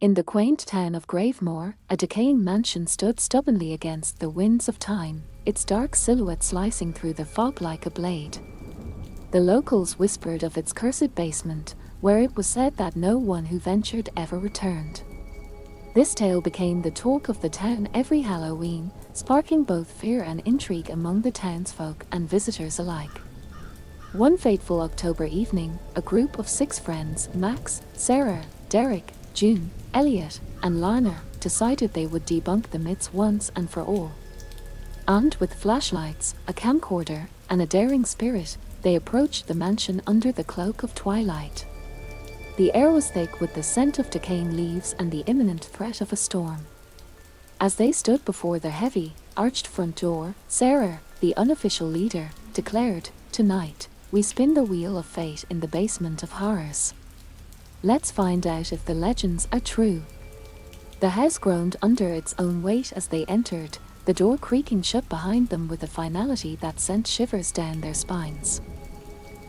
In the quaint town of Gravemore, a decaying mansion stood stubbornly against the winds of time, its dark silhouette slicing through the fog like a blade. The locals whispered of its cursed basement, where it was said that no one who ventured ever returned. This tale became the talk of the town every Halloween, sparking both fear and intrigue among the townsfolk and visitors alike. One fateful October evening, a group of 6 friends, Max, Sarah, Derek, June, Elliot, and Lana, decided they would debunk the myths once and for all. Armed with flashlights, a camcorder, and a daring spirit, they approached the mansion under the cloak of twilight. The air was thick with the scent of decaying leaves and the imminent threat of a storm. As they stood before the heavy, arched front door, Sarah, the unofficial leader, declared, "Tonight, we spin the wheel of fate in the basement of horrors. Let's find out if the legends are true." The house groaned under its own weight as they entered, the door creaking shut behind them with a finality that sent shivers down their spines.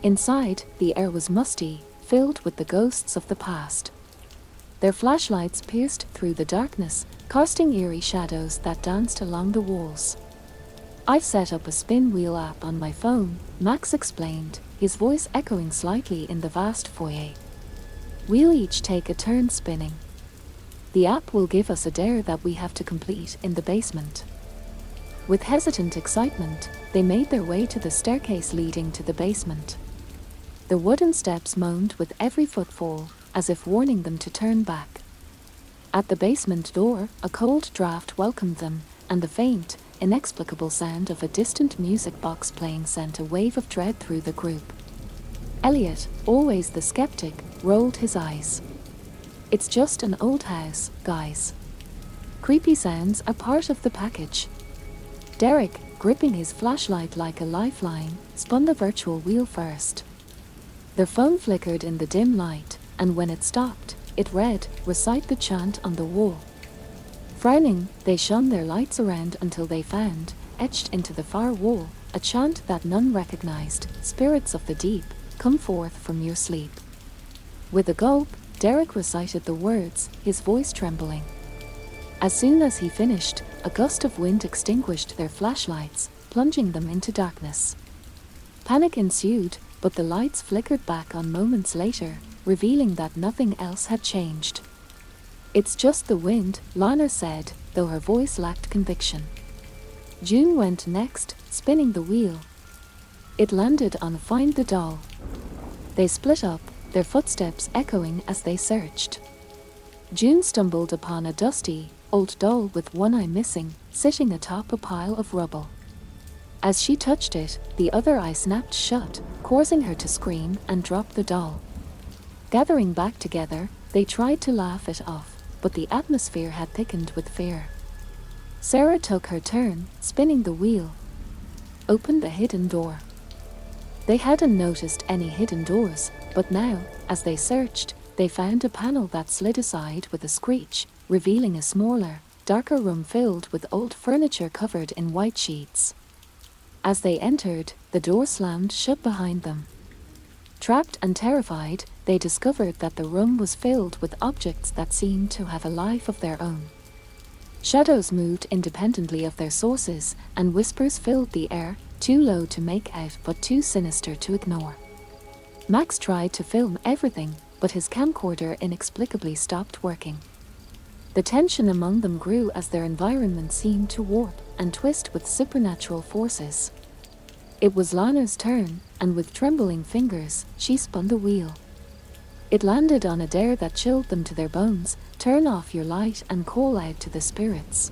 Inside, the air was musty, filled with the ghosts of the past. Their flashlights pierced through the darkness, casting eerie shadows that danced along the walls. "I've set up a spin wheel app on my phone," Max explained, his voice echoing slightly in the vast foyer. "We'll each take a turn spinning. The app will give us a dare that we have to complete in the basement." With hesitant excitement, they made their way to the staircase leading to the basement. The wooden steps moaned with every footfall, as if warning them to turn back. At the basement door, a cold draft welcomed them, and the faint, inexplicable sound of a distant music box playing sent a wave of dread through the group. Elliot, always the skeptic, rolled his eyes. "It's just an old house, guys. Creepy sounds are part of the package." Derek, gripping his flashlight like a lifeline, spun the virtual wheel first. Their phone flickered in the dim light, and when it stopped, it read, "Recite the chant on the wall." Frowning, they shone their lights around until they found, etched into the far wall, a chant that none recognized: "Spirits of the deep, come forth from your sleep." With a gulp, Derek recited the words, his voice trembling. As soon as he finished, a gust of wind extinguished their flashlights, plunging them into darkness. Panic ensued, but the lights flickered back on moments later, revealing that nothing else had changed. "It's just the wind," Lana said, though her voice lacked conviction. June went next, spinning the wheel. It landed on "Find the doll." They split up, their footsteps echoing as they searched. June stumbled upon a dusty, old doll with one eye missing, sitting atop a pile of rubble. As she touched it, the other eye snapped shut, causing her to scream and drop the doll. Gathering back together, they tried to laugh it off, but the atmosphere had thickened with fear. Sarah took her turn, spinning the wheel. Opened a hidden door. They hadn't noticed any hidden doors, but now, as they searched, they found a panel that slid aside with a screech, revealing a smaller, darker room filled with old furniture covered in white sheets. As they entered, the door slammed shut behind them. Trapped and terrified, they discovered that the room was filled with objects that seemed to have a life of their own. Shadows moved independently of their sources, and whispers filled the air, too low to make out but too sinister to ignore. Max tried to film everything, but his camcorder inexplicably stopped working. The tension among them grew as their environment seemed to warp and twist with supernatural forces. It was Lana's turn, and with trembling fingers, she spun the wheel. It landed on a dare that chilled them to their bones: turn off your light and call out to the spirits.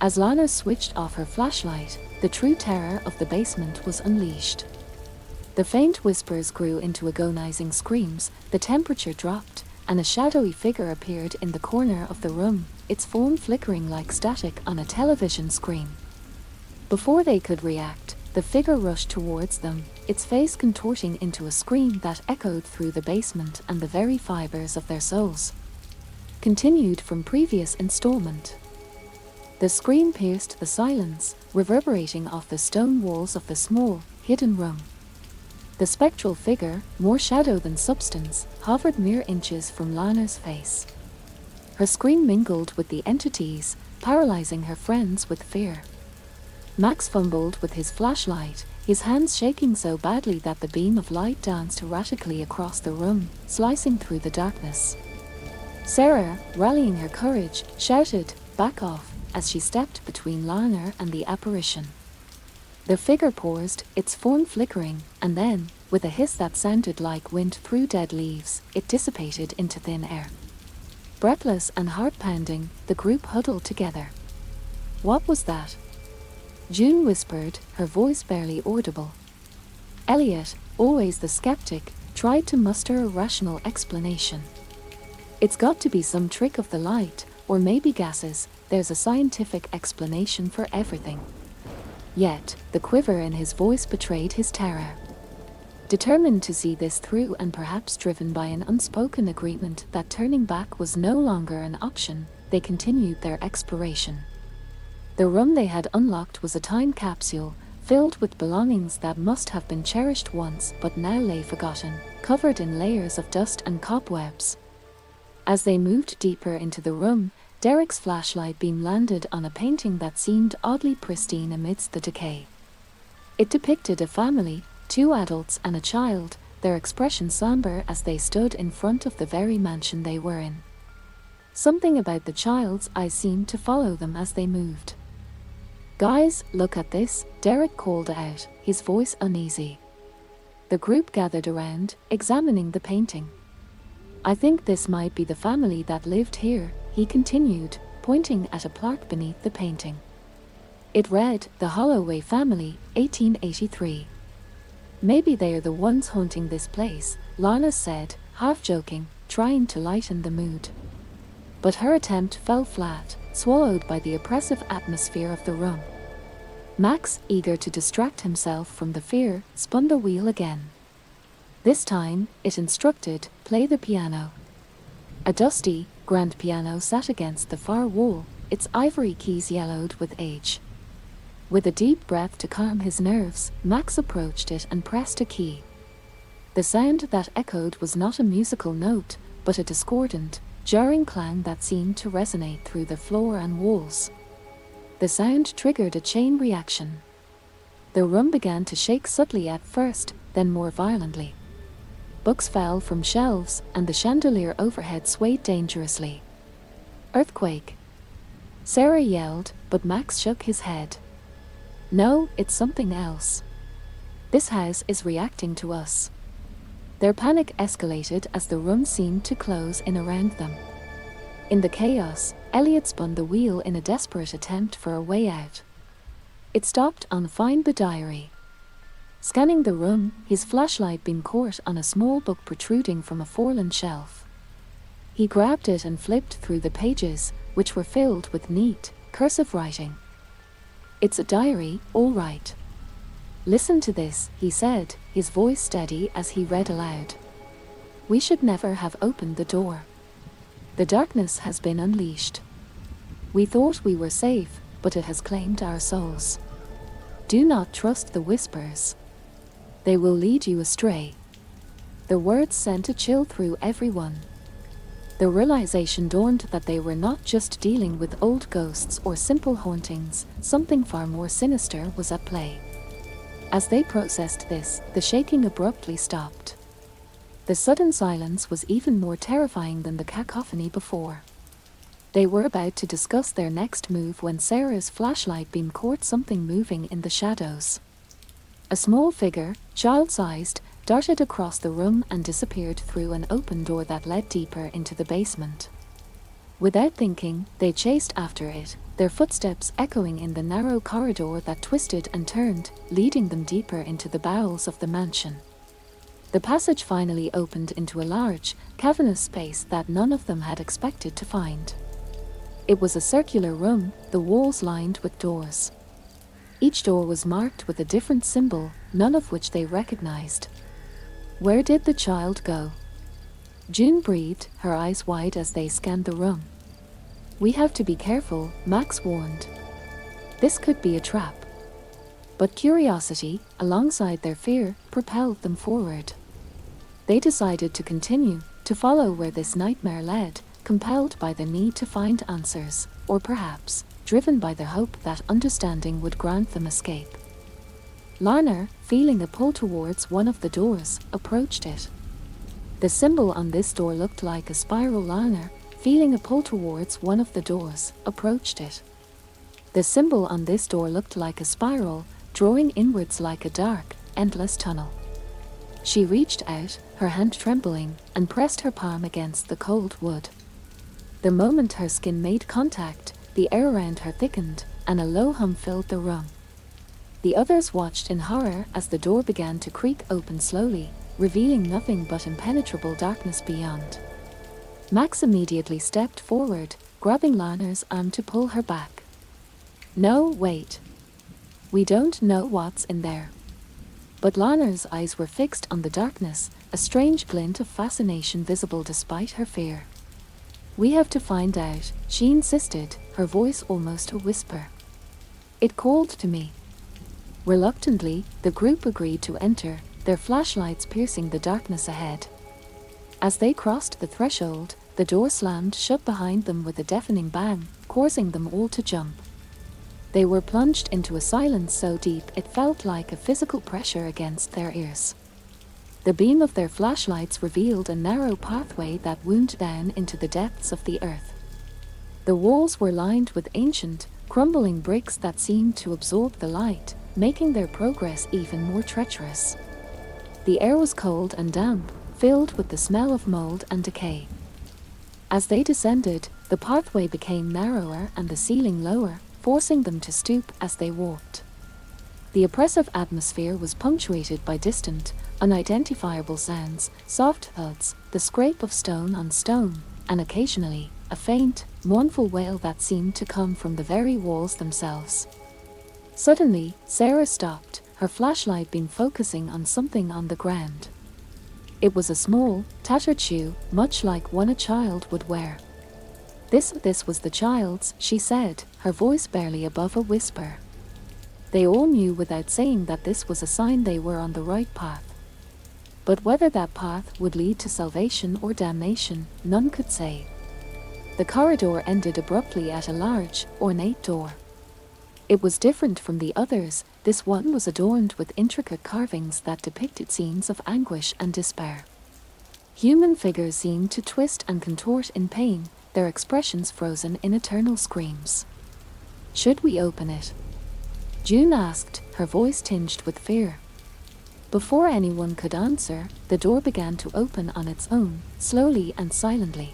As Lana switched off her flashlight, the true terror of the basement was unleashed. The faint whispers grew into agonizing screams, the temperature dropped, and a shadowy figure appeared in the corner of the room, its form flickering like static on a television screen. Before they could react, the figure rushed towards them, its face contorting into a scream that echoed through the basement and the very fibers of their souls. Continued from previous installment. The scream pierced the silence, reverberating off the stone walls of the small, hidden room. The spectral figure, more shadow than substance, hovered mere inches from Lana's face. Her scream mingled with the entities, paralyzing her friends with fear. Max fumbled with his flashlight, his hands shaking so badly that the beam of light danced erratically across the room, slicing through the darkness. Sarah, rallying her courage, shouted, "Back off," as she stepped between Lana and the apparition. The figure paused, its form flickering, and then, with a hiss that sounded like wind through dead leaves, it dissipated into thin air. Breathless and heart-pounding, the group huddled together. "What was that?" June whispered, her voice barely audible. Elliot, always the skeptic, tried to muster a rational explanation. "It's got to be some trick of the light, or maybe gases. There's a scientific explanation for everything." Yet, the quiver in his voice betrayed his terror. Determined to see this through and perhaps driven by an unspoken agreement that turning back was no longer an option, they continued their exploration. The room they had unlocked was a time capsule, filled with belongings that must have been cherished once but now lay forgotten, covered in layers of dust and cobwebs. As they moved deeper into the room, Derek's flashlight beam landed on a painting that seemed oddly pristine amidst the decay. It depicted a family, 2 adults and a child, their expressions somber as they stood in front of the very mansion they were in. Something about the child's eyes seemed to follow them as they moved. "Guys, look at this," Derek called out, his voice uneasy. The group gathered around, examining the painting. "I think this might be the family that lived here," he continued, pointing at a plaque beneath the painting. It read, "The Holloway Family, 1883. "Maybe they are the ones haunting this place," Lana said, half joking, trying to lighten the mood. But her attempt fell flat, swallowed by the oppressive atmosphere of the room. Max, eager to distract himself from the fear, spun the wheel again. This time, it instructed, "Play the piano." A dusty, grand piano sat against the far wall, its ivory keys yellowed with age. With a deep breath to calm his nerves, Max approached it and pressed a key. The sound that echoed was not a musical note, but a discordant, jarring clang that seemed to resonate through the floor and walls. The sound triggered a chain reaction. The room began to shake subtly at first, then more violently. Books fell from shelves, and the chandelier overhead swayed dangerously. "Earthquake!" Sarah yelled, but Max shook his head. "No, it's something else. This house is reacting to us." Their panic escalated as the room seemed to close in around them. In the chaos, Elliot spun the wheel in a desperate attempt for a way out. It stopped on "Find the Diary." Scanning the room, his flashlight beam caught on a small book protruding from a fallen shelf. He grabbed it and flipped through the pages, which were filled with neat, cursive writing. "It's a diary, all right. Listen to this," he said, his voice steady as he read aloud. "We should never have opened the door. The darkness has been unleashed. We thought we were safe, but it has claimed our souls. Do not trust the whispers. They will lead you astray." The words sent a chill through everyone. The realization dawned that they were not just dealing with old ghosts or simple hauntings, something far more sinister was at play. As they processed this, the shaking abruptly stopped. The sudden silence was even more terrifying than the cacophony before. They were about to discuss their next move when Sarah's flashlight beam caught something moving in the shadows. A small figure, child-sized, darted across the room and disappeared through an open door that led deeper into the basement. Without thinking, they chased after it, their footsteps echoing in the narrow corridor that twisted and turned, leading them deeper into the bowels of the mansion. The passage finally opened into a large, cavernous space that none of them had expected to find. It was a circular room, the walls lined with doors. Each door was marked with a different symbol, none of which they recognized. Where did the child go? June breathed, her eyes wide as they scanned the room. "We have to be careful," Max warned. "This could be a trap." But curiosity, alongside their fear, propelled them forward. They decided to continue, to follow where this nightmare led, compelled by the need to find answers, or perhaps driven by the hope that understanding would grant them escape. Larner, feeling a pull towards one of the doors, approached it. The symbol on this door looked like a spiral. Larner, feeling a pull towards one of the doors, approached it. The symbol on this door looked like a spiral, drawing inwards like a dark, endless tunnel. She reached out, her hand trembling, and pressed her palm against the cold wood. The moment her skin made contact, the air around her thickened, and a low hum filled the room. The others watched in horror as the door began to creak open slowly, revealing nothing but impenetrable darkness beyond. Max immediately stepped forward, grabbing Larner's arm to pull her back. "No, wait. We don't know what's in there." But Larner's eyes were fixed on the darkness, a strange glint of fascination visible despite her fear. "We have to find out," she insisted, her voice almost a whisper. "It called to me." Reluctantly, the group agreed to enter, their flashlights piercing the darkness ahead. As they crossed the threshold, the door slammed shut behind them with a deafening bang, causing them all to jump. They were plunged into a silence so deep it felt like a physical pressure against their ears. The beam of their flashlights revealed a narrow pathway that wound down into the depths of the earth. The walls were lined with ancient, crumbling bricks that seemed to absorb the light, making their progress even more treacherous. The air was cold and damp, filled with the smell of mold and decay. As they descended, the pathway became narrower and the ceiling lower, forcing them to stoop as they walked. The oppressive atmosphere was punctuated by distant, unidentifiable sounds, soft thuds, the scrape of stone on stone, and occasionally, a faint, mournful wail that seemed to come from the very walls themselves. Suddenly, Sarah stopped, her flashlight beam focusing on something on the ground. It was a small, tattered shoe, much like one a child would wear. This was the child's, she said, her voice barely above a whisper. They all knew without saying that this was a sign they were on the right path. But whether that path would lead to salvation or damnation, none could say. The corridor ended abruptly at a large, ornate door. It was different from the others. This one was adorned with intricate carvings that depicted scenes of anguish and despair. Human figures seemed to twist and contort in pain, their expressions frozen in eternal screams. "Should we open it?" June asked, her voice tinged with fear. Before anyone could answer, the door began to open on its own, slowly and silently.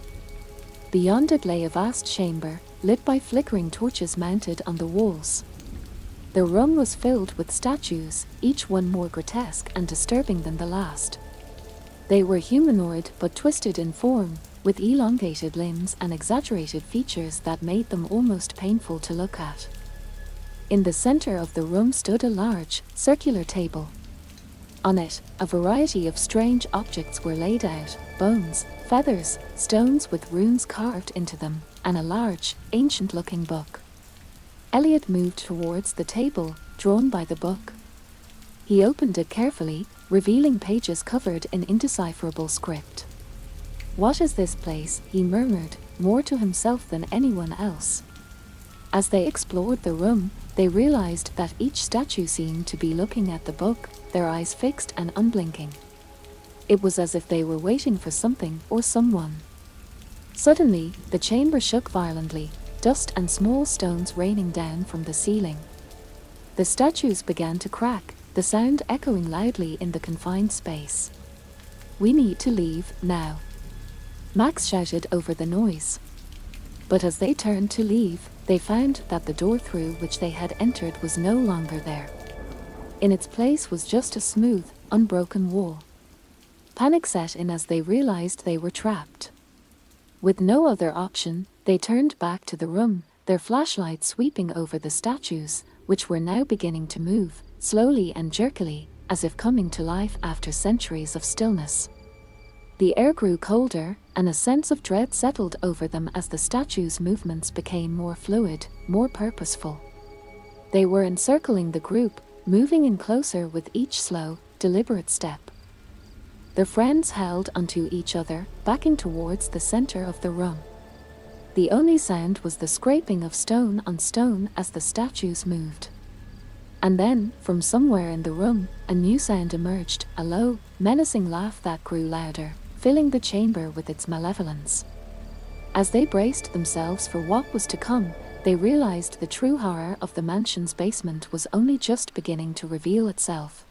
Beyond it lay a vast chamber, lit by flickering torches mounted on the walls. The room was filled with statues, each one more grotesque and disturbing than the last. They were humanoid but twisted in form, with elongated limbs and exaggerated features that made them almost painful to look at. In the center of the room stood a large, circular table. On it, a variety of strange objects were laid out: bones, feathers, stones with runes carved into them, and a large, ancient-looking book. Elliot moved towards the table, drawn by the book. He opened it carefully, revealing pages covered in indecipherable script. "What is this place?" he murmured, more to himself than anyone else. As they explored the room, they realized that each statue seemed to be looking at the book, their eyes fixed and unblinking. It was as if they were waiting for something or someone. Suddenly, the chamber shook violently, dust and small stones raining down from the ceiling. The statues began to crack, the sound echoing loudly in the confined space. "We need to leave, now," Max shouted over the noise. But as they turned to leave, they found that the door through which they had entered was no longer there. In its place was just a smooth, unbroken wall. Panic set in as they realized they were trapped. With no other option, they turned back to the room, their flashlights sweeping over the statues, which were now beginning to move, slowly and jerkily, as if coming to life after centuries of stillness. The air grew colder, and a sense of dread settled over them as the statues' movements became more fluid, more purposeful. They were encircling the group, moving in closer with each slow, deliberate step. The friends held onto each other, backing towards the center of the room. The only sound was the scraping of stone on stone as the statues moved. And then, from somewhere in the room, a new sound emerged, a low, menacing laugh that grew louder, filling the chamber with its malevolence. As they braced themselves for what was to come, they realized the true horror of the mansion's basement was only just beginning to reveal itself.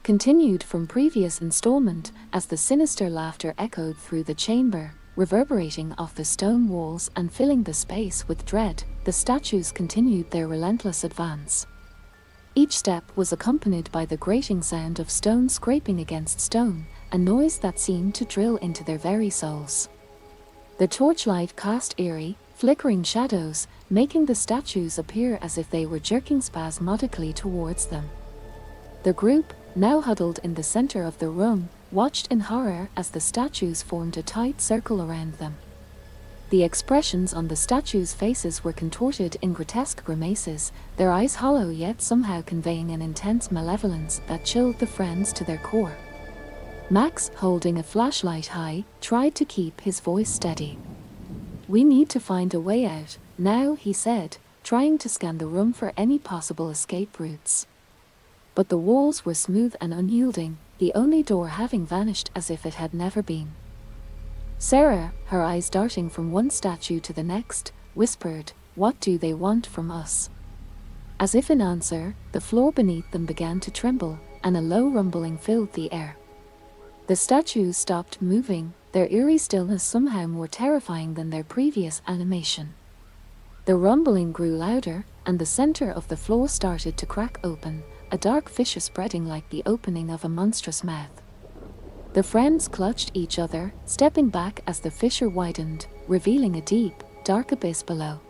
Continued from previous installment, as the sinister laughter echoed through the chamber, reverberating off the stone walls and filling the space with dread, the statues continued their relentless advance. Each step was accompanied by the grating sound of stone scraping against stone, a noise that seemed to drill into their very souls. The torchlight cast eerie, flickering shadows, making the statues appear as if they were jerking spasmodically towards them. The group, now huddled in the center of the room, watched in horror as the statues formed a tight circle around them. The expressions on the statues' faces were contorted in grotesque grimaces, their eyes hollow yet somehow conveying an intense malevolence that chilled the friends to their core. Max, holding a flashlight high, tried to keep his voice steady. "We need to find a way out, now," he said, trying to scan the room for any possible escape routes. But the walls were smooth and unyielding, the only door having vanished as if it had never been. Sarah, her eyes darting from one statue to the next, whispered, "What do they want from us?" As if in answer, the floor beneath them began to tremble, and a low rumbling filled the air. The statues stopped moving, their eerie stillness somehow more terrifying than their previous animation. The rumbling grew louder, and the center of the floor started to crack open, a dark fissure spreading like the opening of a monstrous mouth. The friends clutched each other, stepping back as the fissure widened, revealing a deep, dark abyss below.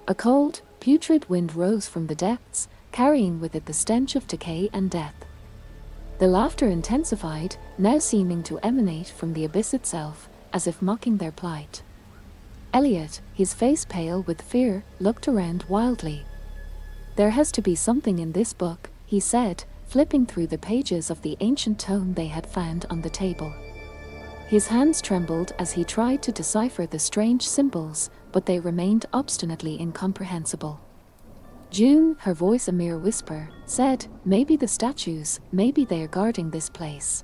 A cold, putrid wind rose from the depths, carrying with it the stench of decay and death. The laughter intensified, now seeming to emanate from the abyss itself, as if mocking their plight. Elliot, his face pale with fear, looked around wildly. "There has to be something in this book," he said, flipping through the pages of the ancient tome they had found on the table. His hands trembled as he tried to decipher the strange symbols, but they remained obstinately incomprehensible. June, her voice a mere whisper, said, "Maybe the statues, maybe they are guarding this place.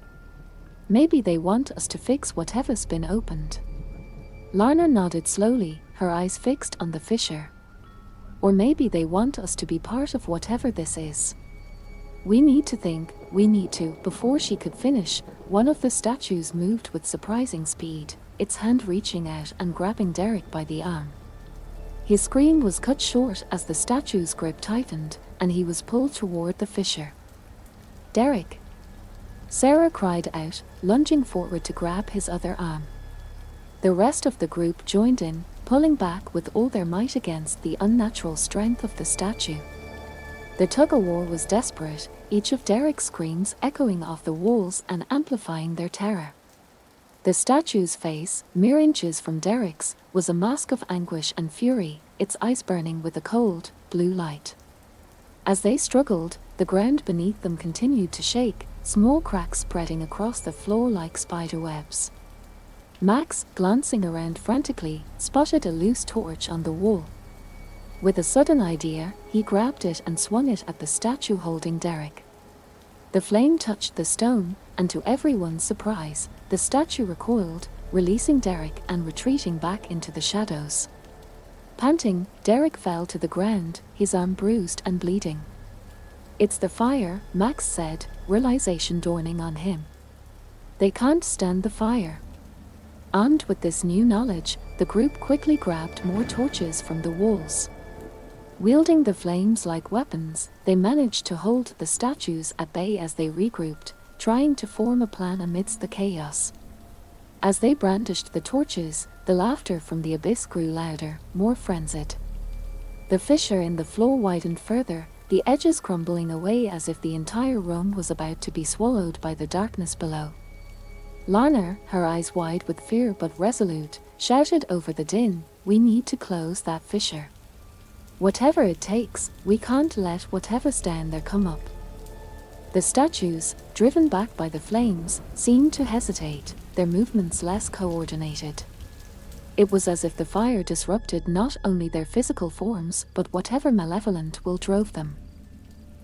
Maybe they want us to fix whatever's been opened." Lana nodded slowly, her eyes fixed on the fissure. "Or maybe they want us to be part of whatever this is. We need to think, we need to." Before she could finish, one of the statues moved with surprising speed, its hand reaching out and grabbing Derek by the arm. His scream was cut short as the statue's grip tightened, and he was pulled toward the fissure. "Derek!" Sarah cried out, lunging forward to grab his other arm. The rest of the group joined in, pulling back with all their might against the unnatural strength of the statue. The tug-of-war was desperate, each of Derek's screams echoing off the walls and amplifying their terror. The statue's face, mere inches from Derek's, was a mask of anguish and fury, its eyes burning with a cold, blue light. As they struggled, the ground beneath them continued to shake, small cracks spreading across the floor like spider webs. Max, glancing around frantically, spotted a loose torch on the wall. With a sudden idea, he grabbed it and swung it at the statue holding Derek. The flame touched the stone, and to everyone's surprise, the statue recoiled, releasing Derek and retreating back into the shadows. Panting, Derek fell to the ground, his arm bruised and bleeding. "It's the fire," Max said, realization dawning on him. "They can't stand the fire." Armed with this new knowledge, the group quickly grabbed more torches from the walls. Wielding the flames like weapons, they managed to hold the statues at bay as they regrouped, trying to form a plan amidst the chaos. As they brandished the torches, the laughter from the abyss grew louder, more frenzied. The fissure in the floor widened further, the edges crumbling away as if the entire room was about to be swallowed by the darkness below. Lana, her eyes wide with fear but resolute, shouted over the din, "We need to close that fissure. Whatever it takes, we can't let whatever's down there come up." The statues, driven back by the flames, seemed to hesitate, their movements less coordinated. It was as if the fire disrupted not only their physical forms but whatever malevolent will drove them.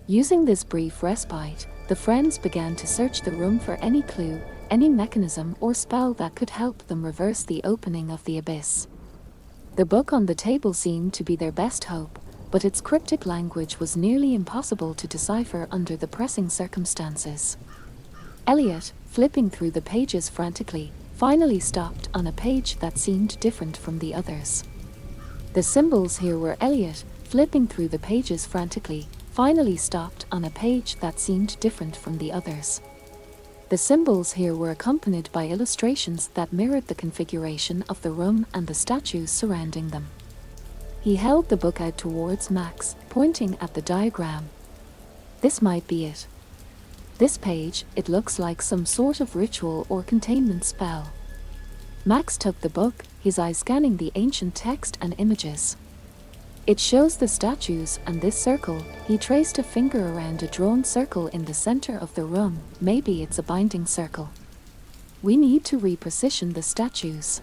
Using this brief respite, the friends began to search the room for any clue, any mechanism or spell that could help them reverse the opening of the abyss. The book on the table seemed to be their best hope, but its cryptic language was nearly impossible to decipher under the pressing circumstances. Elliot, flipping through the pages frantically, finally stopped on a page that seemed different from the others. The symbols here were Elliot, flipping through the pages frantically, finally stopped on a page that seemed different from the others. The symbols here were accompanied by illustrations that mirrored the configuration of the room and the statues surrounding them. He held the book out towards Max, pointing at the diagram. This might be it. This page, it looks like some sort of ritual or containment spell. Max took the book, his eyes scanning the ancient text and images. It shows the statues and this circle. He traced a finger around a drawn circle in the center of the room. Maybe it's a binding circle. We need to reposition the statues.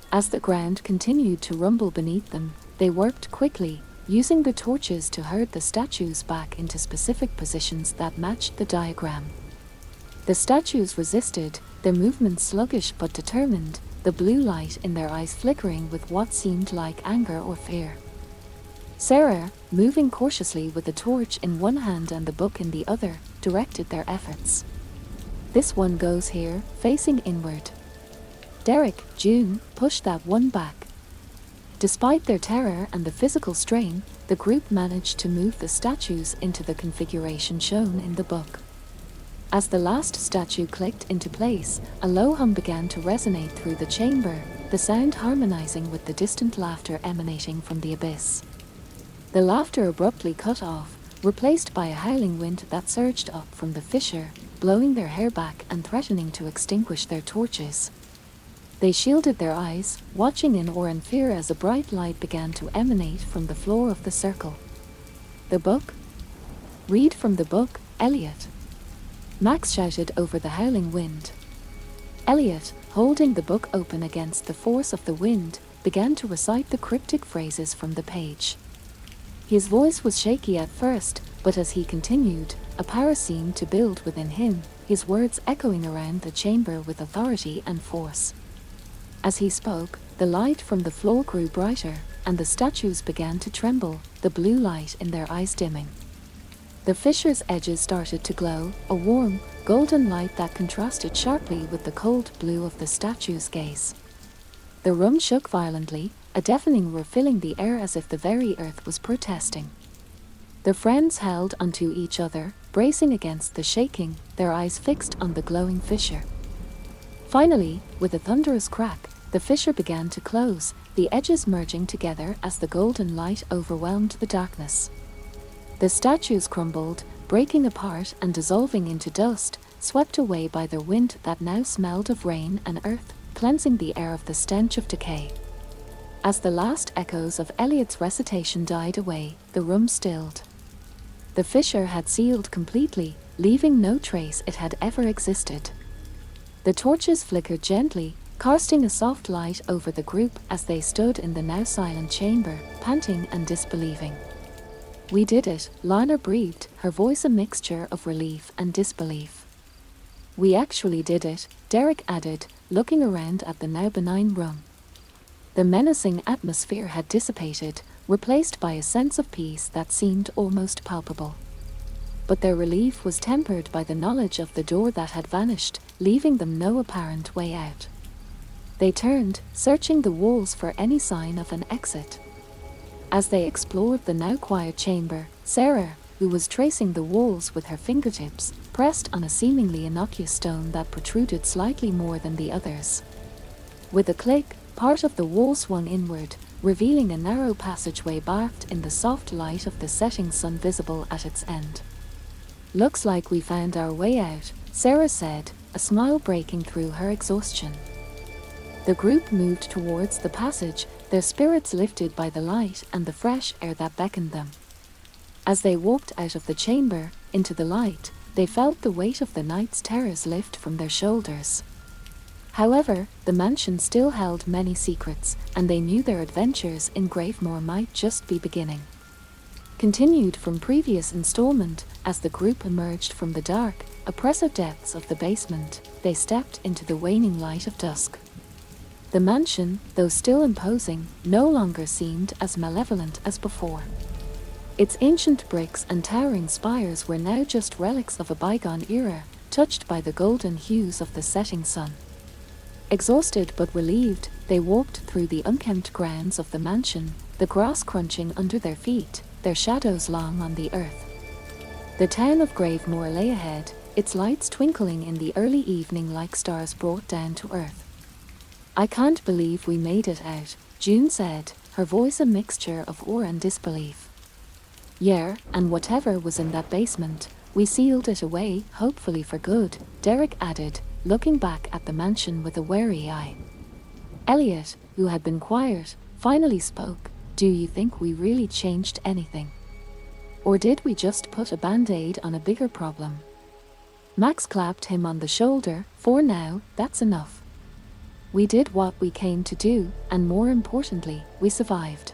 As the ground continued to rumble beneath them, they worked quickly, using the torches to herd the statues back into specific positions that matched the diagram. The statues resisted, their movements sluggish but determined, the blue light in their eyes flickering with what seemed like anger or fear. Sarah, moving cautiously with the torch in one hand and the book in the other, directed their efforts. This one goes here, facing inward. Derek, June, pushed that one back. Despite their terror and the physical strain, the group managed to move the statues into the configuration shown in the book. As the last statue clicked into place, a low hum began to resonate through the chamber, the sound harmonizing with the distant laughter emanating from the abyss. The laughter abruptly cut off, replaced by a howling wind that surged up from the fissure, blowing their hair back and threatening to extinguish their torches. They shielded their eyes, watching in awe and fear as a bright light began to emanate from the floor of the circle. The book? Read from the book, Elliot. Max shouted over the howling wind. Elliot, holding the book open against the force of the wind, began to recite the cryptic phrases from the page. His voice was shaky at first, but as he continued, a power seemed to build within him, his words echoing around the chamber with authority and force. As he spoke, the light from the floor grew brighter, and the statues began to tremble, the blue light in their eyes dimming. The fissure's edges started to glow, a warm, golden light that contrasted sharply with the cold blue of the statue's gaze. The room shook violently, a deafening roar filling the air as if the very earth was protesting. The friends held onto each other, bracing against the shaking, their eyes fixed on the glowing fissure. Finally, with a thunderous crack, the fissure began to close, the edges merging together as the golden light overwhelmed the darkness. The statues crumbled, breaking apart and dissolving into dust, swept away by the wind that now smelled of rain and earth, cleansing the air of the stench of decay. As the last echoes of Elliot's recitation died away, the room stilled. The fissure had sealed completely, leaving no trace it had ever existed. The torches flickered gently, casting a soft light over the group as they stood in the now silent chamber, panting and disbelieving. "We did it," Lana breathed, her voice a mixture of relief and disbelief. "We actually did it," Derek added, looking around at the now benign room. The menacing atmosphere had dissipated, replaced by a sense of peace that seemed almost palpable. But their relief was tempered by the knowledge of the door that had vanished, leaving them no apparent way out. They turned, searching the walls for any sign of an exit. As they explored the now quiet chamber, Sarah, who was tracing the walls with her fingertips, pressed on a seemingly innocuous stone that protruded slightly more than the others. With a click, part of the wall swung inward, revealing a narrow passageway bathed in the soft light of the setting sun visible at its end. "Looks like we found our way out," Sarah said, a smile breaking through her exhaustion. The group moved towards the passage, their spirits lifted by the light and the fresh air that beckoned them. As they walked out of the chamber, into the light, they felt the weight of the night's terrors lift from their shoulders. However, the mansion still held many secrets, and they knew their adventures in Gravemore might just be beginning. Continued from previous installment, as the group emerged from the dark, oppressive depths of the basement, they stepped into the waning light of dusk. The mansion, though still imposing, no longer seemed as malevolent as before. Its ancient bricks and towering spires were now just relics of a bygone era, touched by the golden hues of the setting sun. Exhausted but relieved, they walked through the unkempt grounds of the mansion, the grass crunching under their feet, their shadows long on the earth. The town of Gravemore lay ahead, its lights twinkling in the early evening like stars brought down to earth. "I can't believe we made it out," June said, her voice a mixture of awe and disbelief. "Yeah, and whatever was in that basement, we sealed it away, hopefully for good," Derek added, looking back at the mansion with a wary eye. Elliot, who had been quiet, finally spoke. "Do you think we really changed anything? Or did we just put a band-aid on a bigger problem?" Max clapped him on the shoulder. "For now, that's enough. We did what we came to do, and more importantly, we survived."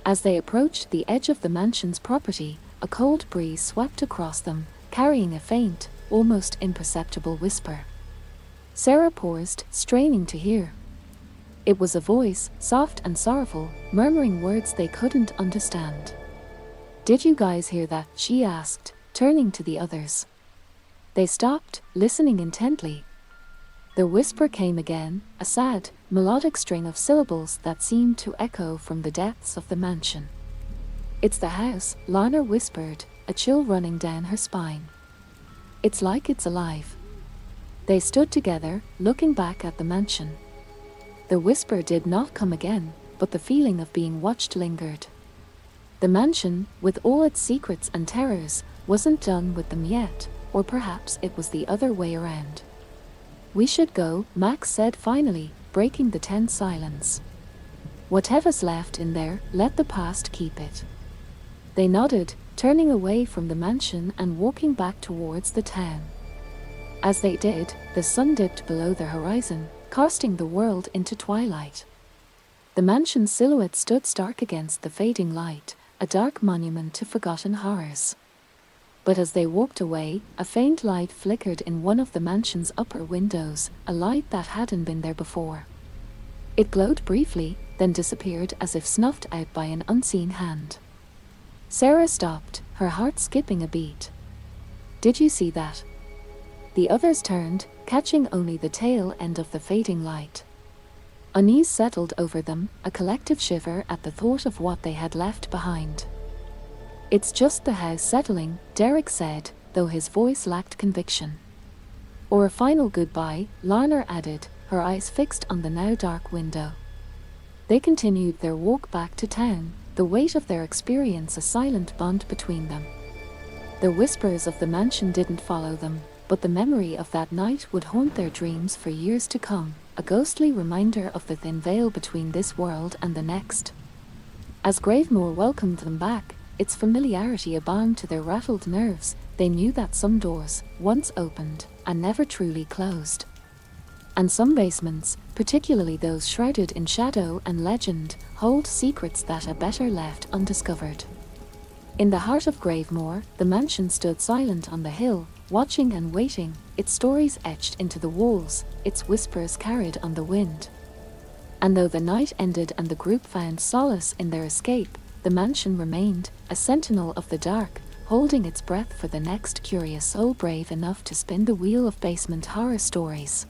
As they approached the edge of the mansion's property, a cold breeze swept across them, carrying a faint, almost imperceptible whisper. Sarah paused, straining to hear. It was a voice, soft and sorrowful, murmuring words they couldn't understand. "Did you guys hear that?" she asked, turning to the others. They stopped, listening intently. The whisper came again, a sad, melodic string of syllables that seemed to echo from the depths of the mansion. "It's the house," Lana whispered, a chill running down her spine. "It's like it's alive." They stood together, looking back at the mansion. The whisper did not come again, but the feeling of being watched lingered. The mansion, with all its secrets and terrors, wasn't done with them yet, or perhaps it was the other way around. "We should go," Max said finally, breaking the tense silence. "Whatever's left in there, let the past keep it." They nodded, turning away from the mansion and walking back towards the town. As they did, the sun dipped below the horizon, casting the world into twilight. The mansion's silhouette stood stark against the fading light, a dark monument to forgotten horrors. But as they walked away, a faint light flickered in one of the mansion's upper windows, a light that hadn't been there before. It glowed briefly, then disappeared as if snuffed out by an unseen hand. Sarah stopped, her heart skipping a beat. "Did you see that?" The others turned, catching only the tail end of the fading light. Unease settled over them, a collective shiver at the thought of what they had left behind. "It's just the house settling," Derek said, though his voice lacked conviction. "Or a final goodbye," Lana added, her eyes fixed on the now dark window. They continued their walk back to town, the weight of their experience a silent bond between them. The whispers of the mansion didn't follow them, but the memory of that night would haunt their dreams for years to come, a ghostly reminder of the thin veil between this world and the next. As Gravemore welcomed them back, its familiarity a balm to their rattled nerves, they knew that some doors, once opened, and never truly closed. And some basements, particularly those shrouded in shadow and legend, hold secrets that are better left undiscovered. In the heart of Gravemore, the mansion stood silent on the hill, watching and waiting, its stories etched into the walls, its whispers carried on the wind. And though the night ended and the group found solace in their escape, the mansion remained, a sentinel of the dark, holding its breath for the next curious soul brave enough to spin the wheel of basement horror stories.